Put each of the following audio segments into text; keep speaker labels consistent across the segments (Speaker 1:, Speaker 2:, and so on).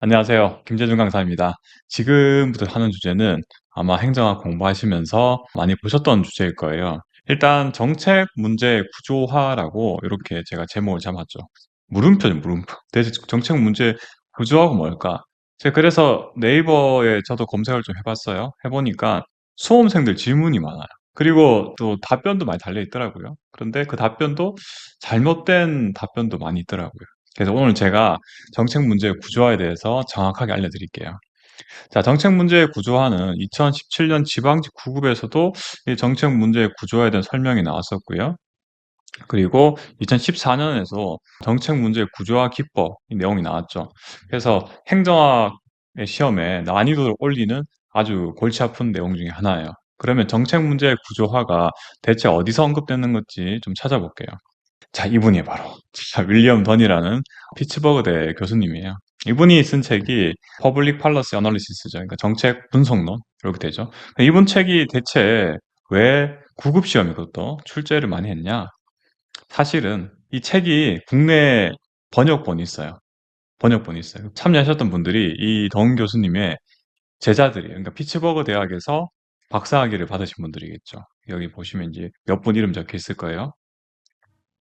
Speaker 1: 안녕하세요. 김재준 강사입니다. 지금부터 하는 주제는 아마 행정학 공부하시면서 많이 보셨던 주제일 거예요. 일단 정책 문제 구조화라고 이렇게 제가 제목을 잡았죠. 물음표죠, 물음표. 대체 정책 문제 구조화가 뭘까? 제가 그래서 네이버에 저도 검색을 좀 해봤어요. 해보니까 수험생들 질문이 많아요. 그리고 또 답변도 많이 달려 있더라고요. 그런데 그 답변도 잘못된 답변도 많이 있더라고요. 그래서 오늘 제가 정책 문제의 구조화에 대해서 정확하게 알려드릴게요. 자, 정책 문제의 구조화는 2017년 지방직 9급에서도 이 정책 문제의 구조화에 대한 설명이 나왔었고요. 그리고 2014년에서 정책 문제의 구조화 기법 이 내용이 나왔죠. 그래서 행정학의 시험에 난이도를 올리는 아주 골치 아픈 내용 중에 하나예요. 그러면 정책 문제의 구조화가 대체 어디서 언급되는 건지 좀 찾아볼게요. 자, 이분이 바로 윌리엄 던이라는 피츠버그대 교수님이에요. 이분이 쓴 책이 Public Policy Analysis죠. 그러니까 정책 분석론 이렇게 되죠. 이분 책이 대체 왜 9급 시험에 그것도 출제를 많이 했냐? 사실은 이 책이 국내 번역본이 있어요. 번역본이 있어요. 참여하셨던 분들이 이 던 교수님의 제자들이에요. 그러니까 피츠버그 대학에서 박사학위를 받으신 분들이겠죠. 여기 보시면 이제 몇 분 이름 적혀 있을 거예요.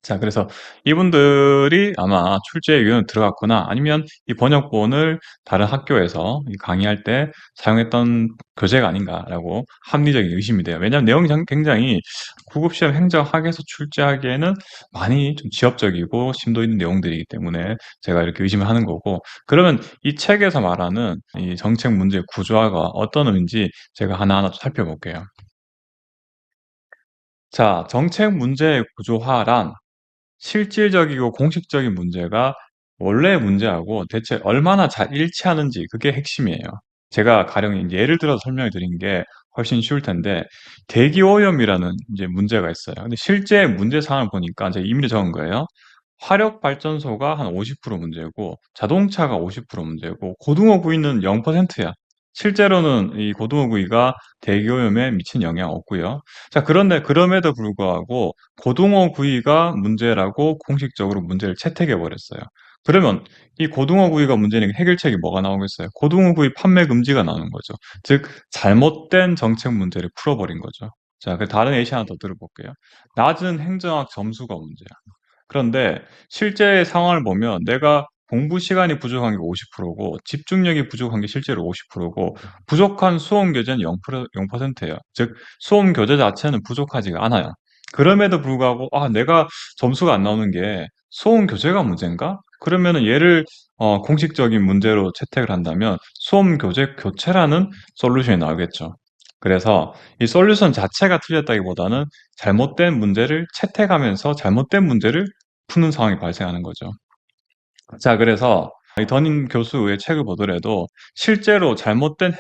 Speaker 1: 자, 그래서 이분들이 아마 출제에 의견을 들어갔거나 아니면 이 번역본을 다른 학교에서 강의할 때 사용했던 교재가 아닌가라고 합리적인 의심이 돼요. 왜냐하면 내용이 굉장히 구급시험 행정학에서 출제하기에는 많이 좀 지엽적이고 심도 있는 내용들이기 때문에 제가 이렇게 의심을 하는 거고, 그러면 이 책에서 말하는 이 정책 문제의 구조화가 어떤 의미인지 제가 하나하나 좀 살펴볼게요. 자, 정책 문제의 구조화란 실질적이고 공식적인 문제가 원래의 문제하고 대체 얼마나 잘 일치하는지 그게 핵심이에요. 제가 가령 이제 예를 들어서 설명해 드린 게 훨씬 쉬울 텐데 대기 오염이라는 이제 문제가 있어요. 근데 실제 문제 사항을 보니까 제가 임의로 적은 거예요. 화력 발전소가 한 50% 문제고 자동차가 50% 문제고 고등어 구이는 0%야. 실제로는 이 고등어 구이가 대기 오염에 미친 영향 없고요. 자, 그런데 그럼에도 불구하고 고등어 구이가 문제라고 공식적으로 문제를 채택해 버렸어요. 그러면 이 고등어 구이가 문제니까 해결책이 뭐가 나오겠어요? 고등어 구이 판매 금지가 나오는 거죠. 즉 잘못된 정책 문제를 풀어버린 거죠. 자, 그 다른 예시 하나 더 들어볼게요. 낮은 행정학 점수가 문제야. 그런데 실제 상황을 보면 내가 공부 시간이 부족한 게 50%고 집중력이 부족한 게 실제로 50%고 부족한 수험 교재는 0%예요. 즉 수험 교재 자체는 부족하지가 않아요. 그럼에도 불구하고 내가 점수가 안 나오는 게 수험 교재가 문제인가? 그러면은 얘를 공식적인 문제로 채택을 한다면 수험 교재 교체라는 솔루션이 나오겠죠. 그래서 이 솔루션 자체가 틀렸다기보다는 잘못된 문제를 채택하면서 잘못된 문제를 푸는 상황이 발생하는 거죠. 자, 그래서 이 더닌 교수의 책을 보더라도 실제로 잘못된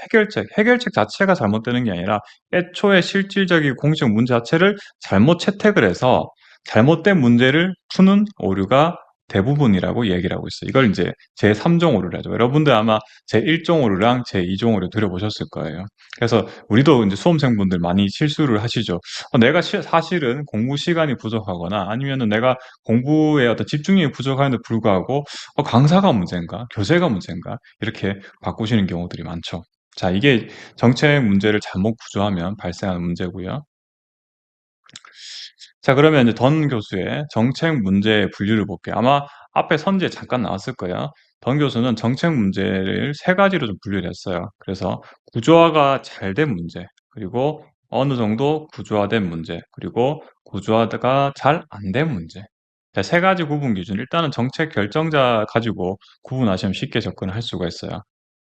Speaker 1: 해결책 자체가 잘못되는 게 아니라 애초에 실질적인 공식 문제 자체를 잘못 채택을 해서 잘못된 문제를 푸는 오류가 대부분이라고 얘기를 하고 있어요. 이걸 이제 제3종 오류라죠. 여러분들 아마 제1종 오류랑 제2종 오류 들어보셨을 거예요. 그래서 우리도 이제 수험생분들 많이 실수를 하시죠. 내가 사실은 공부 시간이 부족하거나 아니면은 내가 공부에 어떤 집중력이 부족함에도 불구하고 강사가 문제인가? 교재가 문제인가? 이렇게 바꾸시는 경우들이 많죠. 자, 이게 정책 문제를 잘못 구조하면 발생하는 문제고요. 자, 그러면 이제 던 교수의 정책 문제의 분류를 볼게요. 아마 앞에 선지에 잠깐 나왔을 거예요. 던 교수는 정책 문제를 세 가지로 좀 분류를 했어요. 그래서 구조화가 잘 된 문제, 그리고 어느 정도 구조화된 문제, 그리고 구조화가 잘 안 된 문제. 자, 세 가지 구분 기준. 일단은 정책 결정자 가지고 구분하시면 쉽게 접근을 할 수가 있어요.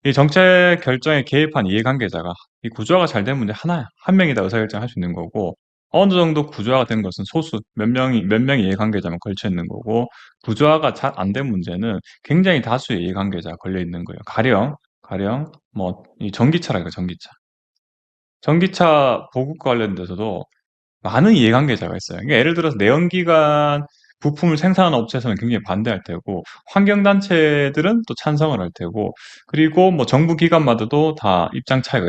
Speaker 1: 이 정책 결정에 개입한 이해관계자가 이 구조화가 잘 된 문제 하나야. 한 명이 다 의사결정할 수 있는 거고 어느 정도 구조화가 된 것은 소수 몇 명의 이해관계자만 걸쳐 있는 거고 구조화가 잘 안 된 문제는 굉장히 다수의 이해관계자가 걸려 있는 거예요. 가령 뭐 이 전기차랄까 전기차. 전기차 보급 관련돼서도 많은 이해관계자가 있어요. 그러니까 예를 들어서 내연기관 부품을 생산하는 업체에서는 굉장히 반대할 테고, 환경단체들은 또 찬성을 할 테고, 그리고 뭐 정부 기관마다도 다 입장 차이가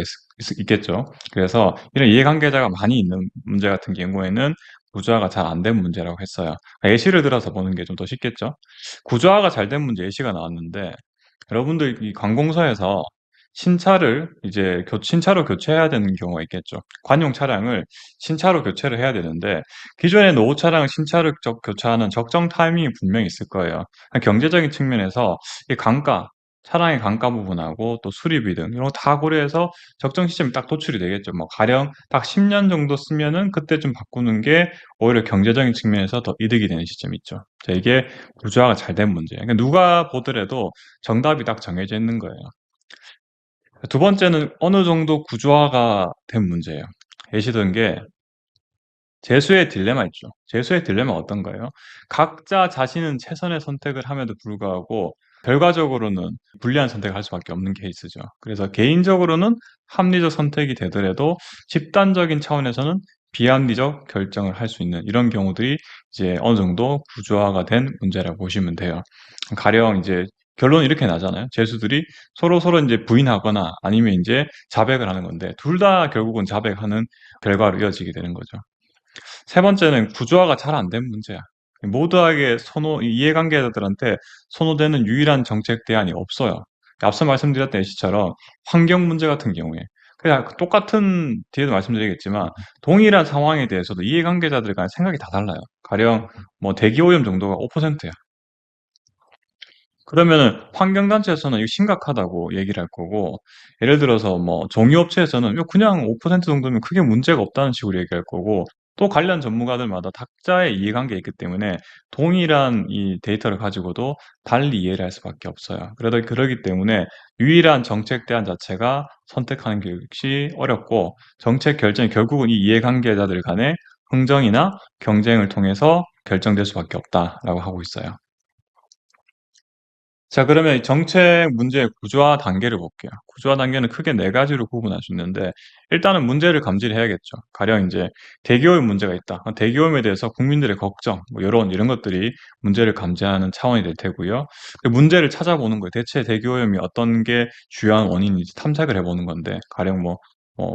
Speaker 1: 겠죠. 그래서 이런 이해관계자가 많이 있는 문제 같은 경우에는 구조화가 잘 안 된 문제라고 했어요. 예시를 들어서 보는 게 좀 더 쉽겠죠. 구조화가 잘 된 문제 예시가 나왔는데, 여러분들 이 관공서에서 신차를 이제 신차로 교체해야 되는 경우가 있겠죠. 관용 차량을 신차로 교체를 해야 되는데 기존의 노후 차량을 신차로 교체하는 적정 타이밍이 분명히 있을 거예요. 경제적인 측면에서 이 강가, 차량의 강가 부분하고 또 수리비 등 이런 거 다 고려해서 적정 시점이 딱 도출이 되겠죠. 뭐 가령 딱 10년 정도 쓰면은 그때 좀 바꾸는 게 오히려 경제적인 측면에서 더 이득이 되는 시점이 있죠. 자, 이게 구조화가 잘 된 문제예요. 그러니까 누가 보더라도 정답이 딱 정해져 있는 거예요. 두 번째는 어느 정도 구조화가 된 문제예요. 예시 든 게 재수의 딜레마 있죠. 재수의 딜레마가 어떤가요? 각자 자신은 최선의 선택을 함에도 불구하고 결과적으로는 불리한 선택을 할 수밖에 없는 케이스죠. 그래서 개인적으로는 합리적 선택이 되더라도 집단적인 차원에서는 비합리적 결정을 할 수 있는 이런 경우들이 이제 어느 정도 구조화가 된 문제라고 보시면 돼요. 가령 이제 결론은 이렇게 나잖아요. 재수들이 서로 이제 부인하거나 아니면 이제 자백을 하는 건데 둘 다 결국은 자백하는 결과로 이어지게 되는 거죠. 세 번째는 구조화가 잘 안 된 문제야. 모두에게 이해관계자들한테 선호되는 유일한 정책 대안이 없어요. 앞서 말씀드렸던 예시처럼 환경 문제 같은 경우에 그냥 똑같은 뒤에도 말씀드리겠지만 동일한 상황에 대해서도 이해관계자들 간 생각이 다 달라요. 가령 뭐 대기오염 정도가 5%야. 그러면은 환경단체에서는 이거 심각하다고 얘기를 할 거고, 예를 들어서 뭐 종이업체에서는 이거 그냥 5% 정도면 크게 문제가 없다는 식으로 얘기할 거고, 또 관련 전문가들마다 각자의 이해관계가 있기 때문에 동일한 이 데이터를 가지고도 달리 이해를 할 수밖에 없어요. 그러기 때문에 유일한 정책 대안 자체가 선택하는 게 역시 어렵고, 정책 결정이 결국은 이 이해관계자들 간의 흥정이나 경쟁을 통해서 결정될 수밖에 없다라고 하고 있어요. 자, 그러면 이 정책 문제의 구조화 단계를 볼게요. 구조화 단계는 크게 네 가지로 구분할 수 있는데, 일단은 문제를 감지를 해야겠죠. 가령 이제 대기오염 문제가 있다. 대기오염에 대해서 국민들의 걱정, 뭐 여론 이런 것들이 문제를 감지하는 차원이 될 테고요. 그 문제를 찾아보는 거예요. 대체 대기오염이 어떤 게 주요한 원인인지 탐색을 해보는 건데, 가령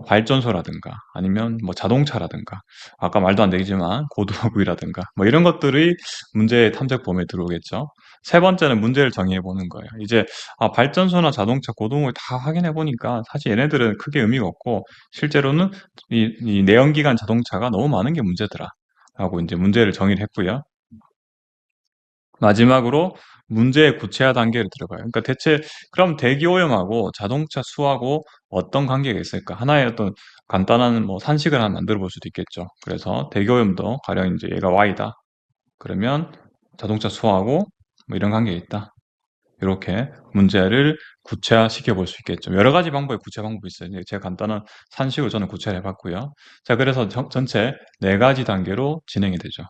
Speaker 1: 발전소라든가 아니면 뭐 자동차라든가 아까 말도 안 되지만 고도구이라든가 뭐 이런 것들이 문제의 탐색 범위에 들어오겠죠. 세 번째는 문제를 정의해 보는 거예요. 이제 발전소나 자동차 고동을 다 확인해 보니까 사실 얘네들은 크게 의미가 없고 실제로는 이 내연기관 자동차가 너무 많은 게 문제더라. 라고 이제 문제를 정의를 했고요. 마지막으로 문제의 구체화 단계를 들어가요. 그러니까 대체 그럼 대기오염하고 자동차 수하고 어떤 관계가 있을까? 하나의 어떤 간단한 뭐 산식을 하나 만들어 볼 수도 있겠죠. 그래서 대기오염도 가령 이제 얘가 Y다. 그러면 자동차 수하고 뭐 이런 관계가 있다. 이렇게 문제를 구체화시켜 볼 수 있겠죠. 여러 가지 방법의 구체 방법이 있어요. 제가 간단한 산식으로 저는 구체를 해봤고요. 자, 그래서 전체 네 가지 단계로 진행이 되죠.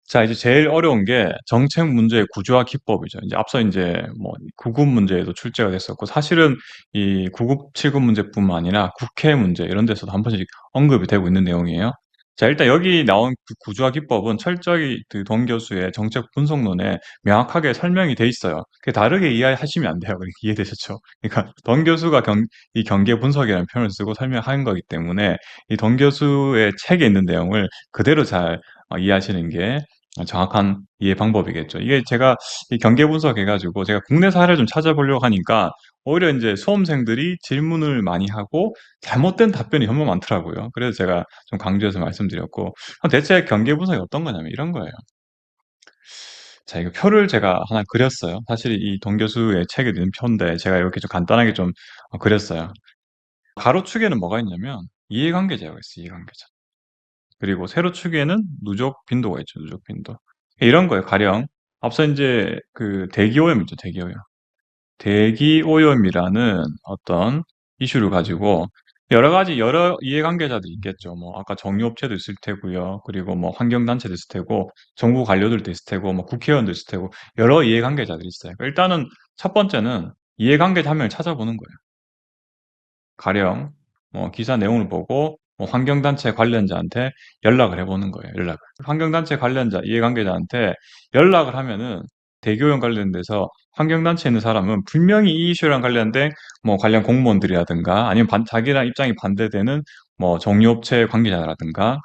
Speaker 1: 자, 이제 제일 어려운 게 정책 문제의 구조화 기법이죠. 이제 앞서 이제 뭐 구급 문제에도 출제가 됐었고 사실은 이 구급 7급 문제뿐만 아니라 국회 문제 이런 데서도 한 번씩 언급이 되고 있는 내용이에요. 자, 일단 여기 나온 그 구조화 기법은 철저히 그동 교수의 정책 분석론에 명확하게 설명이 돼 있어요. 그게 다르게 이해하시면 안 돼요. 그러니까 이해되셨죠? 그러니까 동 교수가 이 경계 분석이라는 표현을 쓰고 설명한 거기 때문에 이 동 교수의 책에 있는 내용을 그대로 잘 이해하시는 게 정확한 이해 방법이겠죠. 이게 제가 이 경계 분석해가지고 제가 국내 사례를 좀 찾아보려고 하니까 오히려 이제 수험생들이 질문을 많이 하고 잘못된 답변이 정말 많더라고요. 그래서 제가 좀 강조해서 말씀드렸고, 그럼 대체 경계 분석이 어떤 거냐면 이런 거예요. 자, 이거 표를 제가 하나 그렸어요. 사실 이 동 교수의 책에 있는 표인데 제가 이렇게 좀 간단하게 좀 그렸어요. 가로축에는 뭐가 있냐면 이해관계자가 있어요. 이해관계자. 그리고 세로축에는 누적 빈도가 있죠. 누적 빈도. 이런 거예요. 가령 앞서 이제 그 대기오염 있죠. 대기오염. 대기오염이라는 어떤 이슈를 가지고 여러 이해관계자들이 있겠죠. 뭐 아까 정유업체도 있을 테고요. 그리고 뭐 환경단체도 있을 테고 정부 관료들도 있을 테고 뭐 국회의원도 있을 테고 여러 이해관계자들이 있어요. 일단은 첫 번째는 이해관계자 한 명을 찾아보는 거예요. 가령 기사 내용을 보고 환경단체 관련자한테 연락을 해보는 거예요. 연락을. 환경단체 관련자, 이해관계자한테 연락을 하면은 대교원 관련돼서 환경단체에 있는 사람은 분명히 이 이슈랑 관련된 관련 공무원들이라든가 아니면 자기랑 입장이 반대되는 정유업체 관계자라든가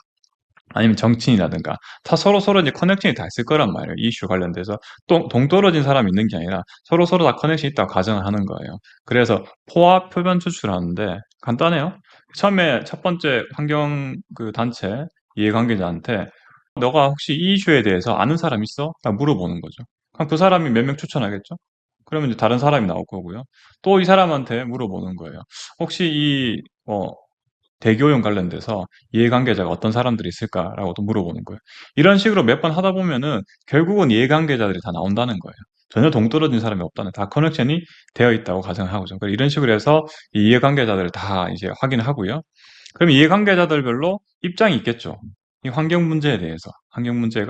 Speaker 1: 아니면 정치인이라든가 다 서로서로 이제 커넥션이 다 있을 거란 말이에요. 이 이슈 관련돼서 또 동떨어진 사람이 있는 게 아니라 서로서로 다 커넥션이 있다고 가정을 하는 거예요. 그래서 포화 표변 추출하는데 간단해요. 처음에 첫 번째 환경 그 단체 이해관계자한테 "너가 혹시 이 이슈에 대해서 아는 사람 있어?" 딱 물어보는 거죠. 그럼 그 사람이 몇 명 추천하겠죠? 그러면 이제 다른 사람이 나올 거고요. 또 이 사람한테 물어보는 거예요. "혹시 이 대교용 관련돼서 이해관계자가 어떤 사람들이 있을까라고 또 물어보는 거예요. 이런 식으로 몇 번 하다 보면은 결국은 이해관계자들이 다 나온다는 거예요. 전혀 동떨어진 사람이 없다는, 다 커넥션이 되어 있다고 가정하고죠. 이런 식으로 해서 이 이해관계자들을 다 이제 확인을 하고요. 그럼 이해관계자들별로 입장이 있겠죠. 이 환경 문제에 대해서. 환경 문제,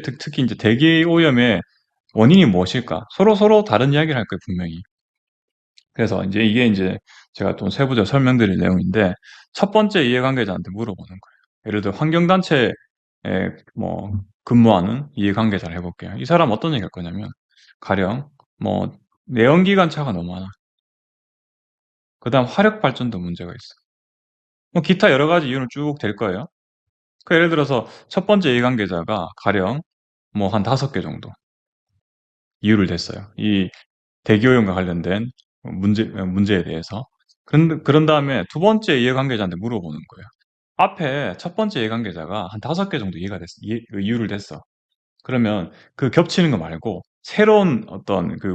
Speaker 1: 특히 이제 대기 오염의 원인이 무엇일까? 서로 다른 이야기를 할 거예요, 분명히. 그래서 이제 이게 이제 제가 좀 세부적으로 설명드릴 내용인데, 첫 번째 이해관계자한테 물어보는 거예요. 예를 들어 환경단체에 뭐 근무하는 이해관계자를 해볼게요. 이 사람 어떤 얘기할 거냐면, 가령 뭐 내연기관차가 너무 많아. 그다음 화력 발전도 문제가 있어. 뭐 기타 여러 가지 이유는 쭉 될 거예요. 그 예를 들어서 첫 번째 이해관계자가 가령 뭐 한 5개 정도 이유를 댔어요. 이 대기오염과 관련된 문제에 대해서. 그런 다음에 두 번째 이해관계자한테 물어보는 거예요. 앞에 첫 번째 이해관계자가 한 5개 정도 그 이유를 댔어. 그러면 그 겹치는 거 말고 새로운 어떤 그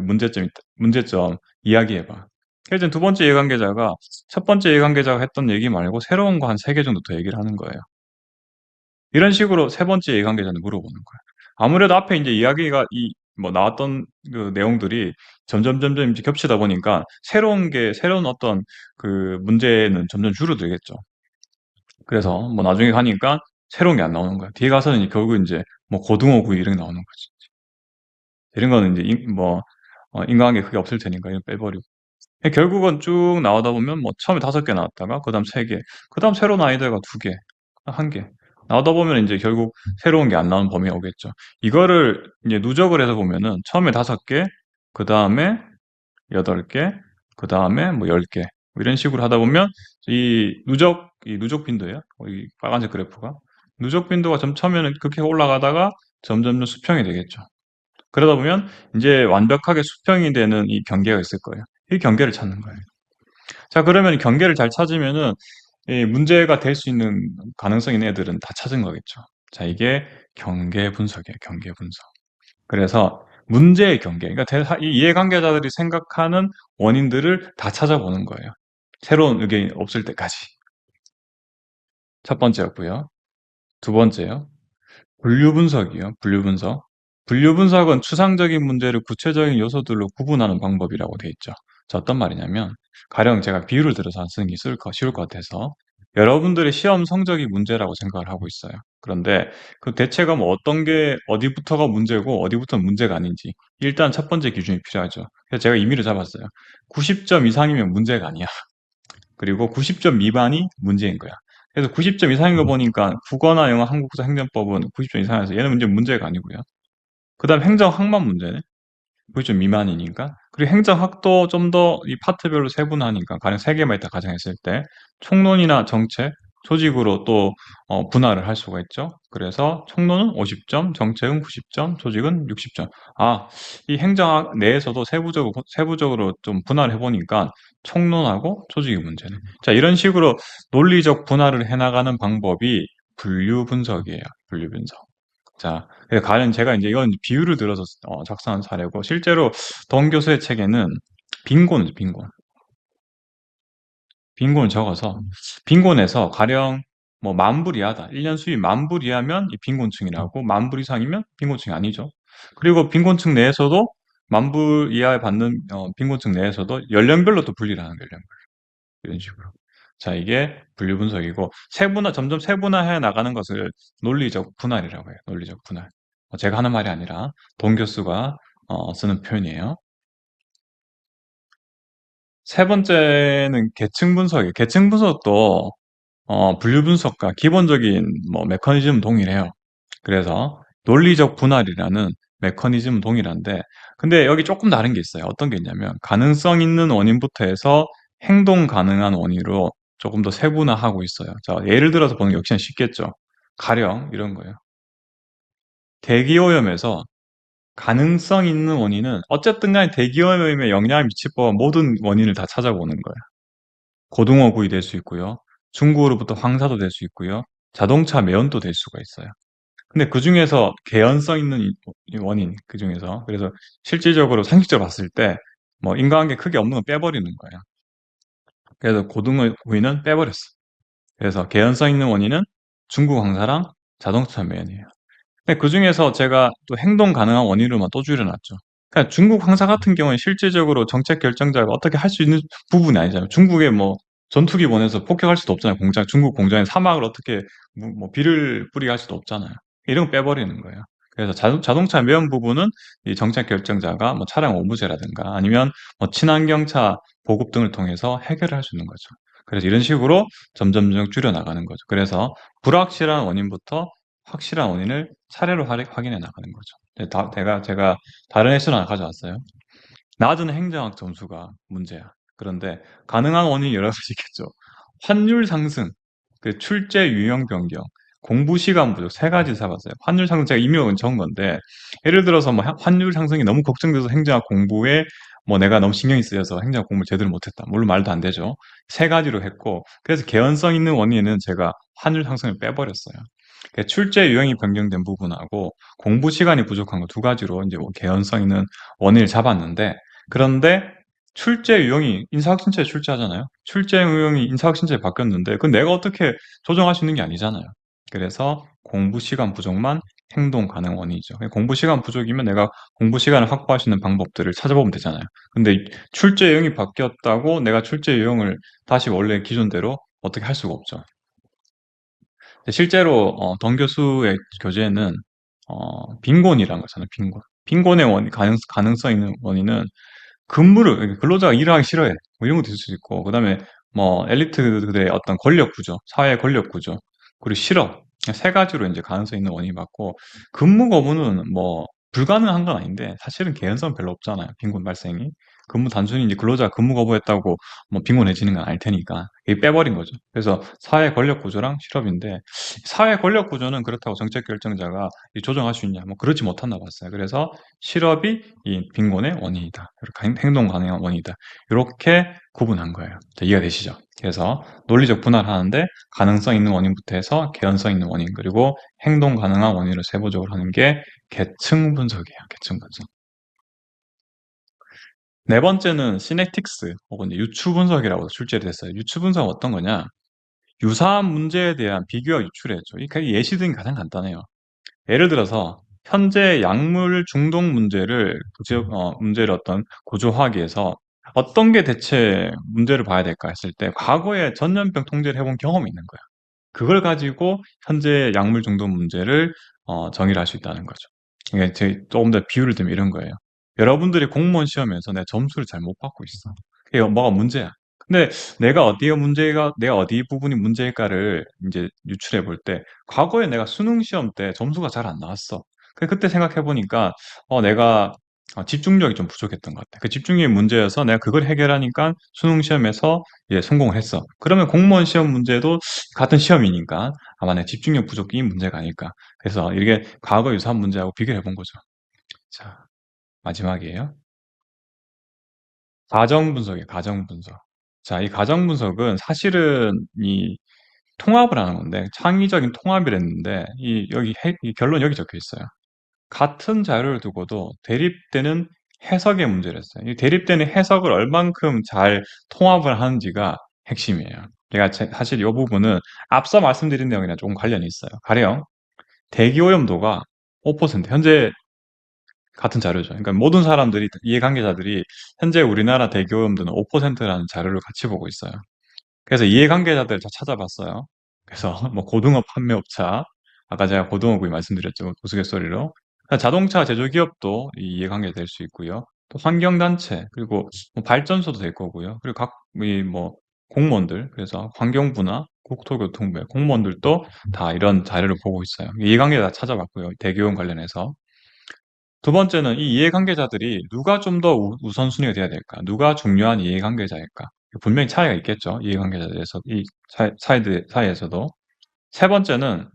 Speaker 1: 문제점 이야기해봐. 그래서 두 번째 이해관계자가 첫 번째 이해관계자가 했던 얘기 말고 새로운 거 한 3개 정도 더 얘기를 하는 거예요. 이런 식으로 세 번째 이해관계자한테 물어보는 거예요. 아무래도 앞에 이제 이야기가 뭐 나왔던 그 내용들이 점점 이제 겹치다 보니까 새로운 어떤 그 문제는 점점 줄어들겠죠. 그래서 뭐 나중에 가니까 새로운 게 안 나오는 거야. 뒤에 가서는 결국 이제 뭐 고등어구이 이런 게 나오는 거지. 이런 거는 이제 인과관계 크게 없을 테니까 이거 빼버리고. 결국은 쭉 나오다 보면 뭐 처음에 5개 나왔다가 그다음 3개, 그다음 새로운 아이디어가 2개, 1개 나오다 보면 이제 결국 새로운 게 안 나오는 범위가 오겠죠. 이거를 이제 누적을 해서 보면은 처음에 5개, 그다음에 8개, 그다음에 뭐 10개 이런 식으로 하다 보면 이 누적 빈도예요. 이 빨간색 그래프가 누적 빈도가 처음에는 그렇게 올라가다가 점점 수평이 되겠죠. 그러다 보면 이제 완벽하게 수평이 되는 이 경계가 있을 거예요. 이 경계를 찾는 거예요. 자, 그러면 경계를 잘 찾으면은 이 문제가 될 수 있는 가능성 있는 애들은 다 찾은 거겠죠. 자, 이게 경계 분석이에요. 경계 분석. 그래서 문제의 경계, 그러니까 이 이해관계자들이 생각하는 원인들을 다 찾아보는 거예요. 새로운 의견이 없을 때까지. 첫 번째였고요. 두 번째요. 분류 분석이요. 분류 분석. 분류 분석은 추상적인 문제를 구체적인 요소들로 구분하는 방법이라고 돼 있죠. 자, 어떤 말이냐면 가령 제가 비유를 들어서 쓰는 게 쉬울 것 같아서 여러분들의 시험 성적이 문제라고 생각을 하고 있어요. 그런데 그 대체가 뭐 어떤 게 어디부터가 문제고 어디부터는 문제가 아닌지 일단 첫 번째 기준이 필요하죠. 그래서 제가 임의로 잡았어요. 90점 이상이면 문제가 아니야. 그리고 90점 미만이 문제인 거야. 그래서 90점 이상인 거 보니까 국어나 영어, 한국사, 행정법은 90점 이상에서 얘는 문제가 아니고요. 그다음 행정학만 문제네. 90점 미만이니까. 그리고 행정학도 좀 더 이 파트별로 세분화하니까 가령 3개만 있다 가정했을 때 총론이나 정책, 조직으로 또 분할을 할 수가 있죠. 그래서 총론은 50점, 정책은 90점, 조직은 60점. 아, 이 행정학 내에서도 세부적으로 좀 분할해 보니까 총론하고 조직이 문제네. 자, 이런 식으로 논리적 분할을 해 나가는 방법이 분류 분석이에요. 분류 분석. 자, 가령 제가 이제 이건 비유를 들어서 작성한 사례고, 실제로 동 교수의 책에는 빈곤이죠, 빈곤. 빈곤을 적어서, 빈곤에서 가령 뭐 만불 이하다. 1년 수입 만불 이하면 이 빈곤층이라고, 만불 이상이면 빈곤층이 아니죠. 그리고 빈곤층 내에서도 만불 이하에 받는 빈곤층 내에서도 연령별로 또 분리를 하는 거예요, 연령별로. 이런 식으로. 자, 이게 분류 분석이고, 점점 세분화해 나가는 것을 논리적 분할이라고 해요. 논리적 분할. 제가 하는 말이 아니라 동 교수가 쓰는 표현이에요. 세 번째는 계층 분석이에요. 계층 분석도 분류 분석과 기본적인 뭐 메커니즘은 동일해요. 그래서 논리적 분할이라는 메커니즘은 동일한데, 근데 여기 조금 다른 게 있어요. 어떤 게 있냐면 가능성 있는 원인부터 해서 행동 가능한 원인으로 조금 더 세분화하고 있어요. 자, 예를 들어서 보는 게 역시나 쉽겠죠. 가령 이런 거예요. 대기오염에서 가능성 있는 원인은 어쨌든 간에 대기오염에 영향을 미칠 법한 모든 원인을 다 찾아보는 거예요. 고등어구이 될 수 있고요. 중국으로부터 황사도 될 수 있고요. 자동차 매연도 될 수가 있어요. 근데 그중에서 개연성 있는 이 원인 그중에서 그래서 실질적으로 상식적으로 봤을 때 뭐 인과관계 크게 없는 건 빼버리는 거예요. 그래서 고등어구이는 빼버렸어. 그래서 개연성 있는 원인은 중국 황사랑 자동차 매연이에요. 근데 그중에서 제가 또 행동 가능한 원인으로만 또 줄여놨죠. 그러니까 중국 황사 같은 경우는 실질적으로 정책 결정자가 어떻게 할 수 있는 부분이 아니잖아요. 중국에 뭐 전투기 보내서 폭격할 수도 없잖아요. 중국 공장에 사막을 어떻게 뭐 비를 뿌리게 할 수도 없잖아요. 이런 거 빼버리는 거예요. 그래서 자동차 매연 부분은 이 정책 결정자가 뭐 차량 오부제라든가 아니면 뭐 친환경차 보급 등을 통해서 해결을 할 수 있는 거죠. 그래서 이런 식으로 점점점 줄여나가는 거죠. 그래서 불확실한 원인부터 확실한 원인을 차례로 확인해 나가는 거죠. 제가 다른 에세를 하나 가져왔어요. 낮은 행정학 점수가 문제야. 그런데 가능한 원인이 여러 가지 있겠죠. 환율 상승, 그 출제 유형 변경, 공부 시간 부족 세 가지 잡았어요. 환율 상승 제가 임용은 적은 건데 예를 들어서 뭐 환율 상승이 너무 걱정돼서 행정학 공부에 뭐 내가 너무 신경이 쓰여서 행정학 공부를 제대로 못했다. 물론 말도 안 되죠. 세 가지로 했고 그래서 개연성 있는 원인은 제가 환율 상승을 빼버렸어요. 출제 유형이 변경된 부분하고 공부 시간이 부족한 거 두 가지로 이제 뭐 개연성 있는 원인을 잡았는데 그런데 출제 유형이 인사학신체에 출제하잖아요. 출제 유형이 인사학신체에 바뀌었는데 그건 내가 어떻게 조정할 수 있는 게 아니잖아요. 그래서 공부 시간 부족만 행동 가능 원인이죠. 공부 시간 부족이면 내가 공부 시간을 확보할 수 있는 방법들을 찾아보면 되잖아요. 근데 출제 유형이 바뀌었다고 내가 출제 유형을 다시 원래 기존대로 어떻게 할 수가 없죠. 실제로 던 교수의 교재에는 빈곤이라는 거잖아요. 빈곤의 가능성 있는 원인은 근로자가 일을 하기 싫어해. 뭐 이런 것도 있을 수 있고, 그다음에 뭐 엘리트들의 어떤 권력 구조, 사회 권력 구조, 그리고 실업 세 가지로 이제 가능성 있는 원인이 맞고 근무 거부는 뭐 불가능한 건 아닌데 사실은 개연성 별로 없잖아요. 빈곤 발생이. 단순히 이제 근로자가 근무 거부했다고 뭐 빈곤해지는 건 아닐 테니까 이게 빼버린 거죠. 그래서 사회 권력 구조랑 실업인데 사회 권력 구조는 그렇다고 정책 결정자가 조정할 수 있냐? 뭐 그렇지 못한다 봤어요. 그래서 실업이 이 빈곤의 원인이다. 이렇게 행동 가능한 원인이다. 이렇게 구분한 거예요. 자, 이해가 되시죠? 그래서 논리적 분할하는데 가능성 있는 원인부터 해서 개연성 있는 원인 그리고 행동 가능한 원인을 세부적으로 하는 게 계층 분석이에요. 계층 분석. 네 번째는 시넥틱스 혹은 유추 분석이라고 출제됐어요. 유추 분석은 어떤 거냐? 유사한 문제에 대한 비교와 유추를 했죠. 이 예시 등이 가장 간단해요. 예를 들어서 현재 약물 중독 문제를 어떤 구조화하기 위해서 어떤 게 대체 문제를 봐야 될까 했을 때 과거에 전염병 통제를 해본 경험이 있는 거야. 그걸 가지고 현재 약물 중독 문제를 정의를 할 수 있다는 거죠. 이게 조금 더 비유를 들면 이런 거예요. 여러분들이 공무원 시험에서 내 점수를 잘 못 받고 있어. 이게 뭐가 문제야. 근데 내가 어디 부분이 문제일까를 이제 유출해 볼 때, 과거에 내가 수능 시험 때 점수가 잘 안 나왔어. 그때 생각해 보니까, 내가 집중력이 좀 부족했던 것 같아. 그 집중력이 문제여서 내가 그걸 해결하니까 수능 시험에서 성공을 했어. 그러면 공무원 시험 문제도 같은 시험이니까 아마 내 집중력 부족이 문제가 아닐까. 그래서 이게 과거 유사한 문제하고 비교를 해본 거죠. 자, 마지막이에요. 가정 분석이에요, 가정 분석. 자, 이 가정 분석은 사실은 이 통합을 하는 건데, 창의적인 통합이랬는데, 이 결론 여기 적혀 있어요. 같은 자료를 두고도 대립되는 해석의 문제를 했어요. 이 대립되는 해석을 얼만큼 잘 통합을 하는지가 핵심이에요. 사실 이 부분은 앞서 말씀드린 내용이랑 조금 관련이 있어요. 가령 대기 오염도가 5%, 현재 같은 자료죠. 그러니까 모든 사람들이, 이해관계자들이 현재 우리나라 대기 오염도는 5%라는 자료를 같이 보고 있어요. 그래서 이해관계자들 다 찾아봤어요. 그래서 뭐 고등어 판매업체, 아까 제가 고등어구이 말씀드렸죠. 우스갯소리로. 자동차 제조기업도 이 이해관계 될 수 있고요. 또 환경단체, 그리고 뭐 발전소도 될 거고요. 그리고 뭐 공무원들, 그래서 환경부나 국토교통부의 공무원들도 다 이런 자료를 보고 있어요. 이해관계 다 찾아봤고요. 대기오염 관련해서. 두 번째는 이 이해관계자들이 누가 좀 더 우선순위가 돼야 될까? 누가 중요한 이해관계자일까? 분명히 차이가 있겠죠. 이해관계자들에서, 사이에서도. 세 번째는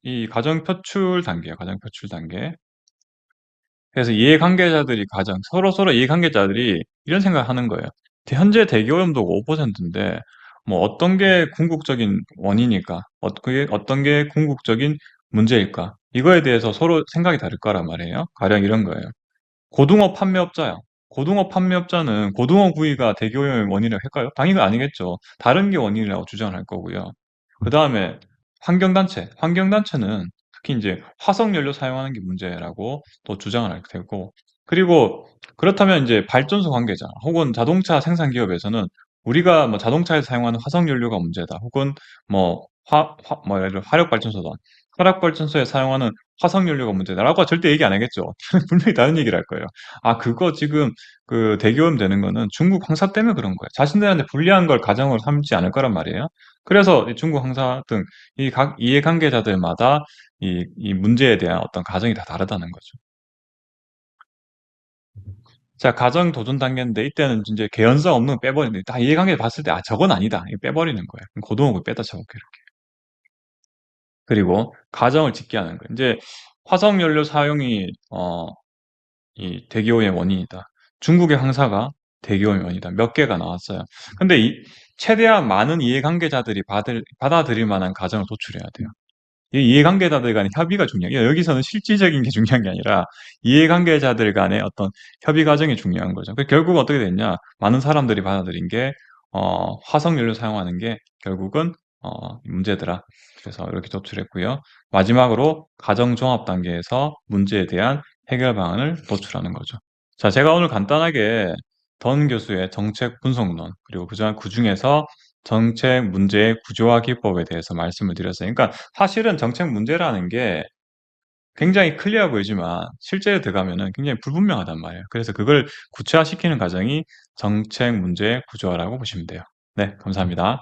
Speaker 1: 이 가정 표출 단계예요. 가정 표출 단계. 그래서 이해관계자들이 서로 이해관계자들이 이런 생각을 하는 거예요. 현재 대기오염도가 5%인데, 뭐 어떤 게 궁극적인 원인일까? 그게 어떤 게 궁극적인 문제일까? 이거에 대해서 서로 생각이 다를 거란 말이에요. 가령 이런 거예요. 고등어 판매업자야. 고등어 판매업자는 고등어 구이가 대기오염의 원인이라고 할까요? 당연히 아니겠죠. 다른 게 원인이라고 주장을 할 거고요. 그 다음에 환경단체는 특히 이제 화석연료 사용하는 게 문제라고 또 주장을 할 테고, 그리고 그렇다면 이제 발전소 관계자 혹은 자동차 생산 기업에서는 우리가 뭐 자동차에 사용하는 화석연료가 문제다. 혹은 뭐 예를 들어 화력발전소다. 화력발전소에 사용하는 화석연료가 문제다라고 절대 얘기 안 하겠죠. 분명히 다른 얘기를 할 거예요. 아, 그거 지금 그 대기오염 되는 거는 중국 황사 때문에 그런 거예요. 자신들한테 불리한 걸 가정으로 삼지 않을 거란 말이에요. 그래서 이 중국 황사 등 이 각 이해관계자들마다 이 문제에 대한 어떤 가정이 다 다르다는 거죠. 자, 가정 도전 단계인데 이때는 이제 개연성 없는 거 빼버리는 거예요. 다 이해관계 봤을 때, 아, 저건 아니다. 이거 빼버리는 거예요. 고등어구 빼다 쳐볼게요. 이렇게. 그리고 가정을 짓게 하는 거예요. 이제 화석연료 사용이 이 대기오염의 원인이다. 중국의 황사가 대기오염의 원인이다. 몇 개가 나왔어요. 근데 최대한 많은 이해관계자들이 받아들일 만한 가정을 도출해야 돼요. 이 이해관계자들 간의 협의가 중요해요. 여기서는 실질적인 게 중요한 게 아니라 이해관계자들 간의 어떤 협의 과정이 중요한 거죠. 결국 어떻게 됐냐? 많은 사람들이 받아들인 게 화석연료 사용하는 게 결국은 문제더라. 그래서 이렇게 도출했고요. 마지막으로 가정종합 단계에서 문제에 대한 해결 방안을 도출하는 거죠. 자, 제가 오늘 간단하게 던 교수의 정책 분석론, 그리고 그 중에서 정책 문제의 구조화 기법에 대해서 말씀을 드렸어요. 그러니까 사실은 정책 문제라는 게 굉장히 클리어 보이지만 실제로 들어가면은 굉장히 불분명하단 말이에요. 그래서 그걸 구체화시키는 과정이 정책 문제의 구조화라고 보시면 돼요. 네, 감사합니다.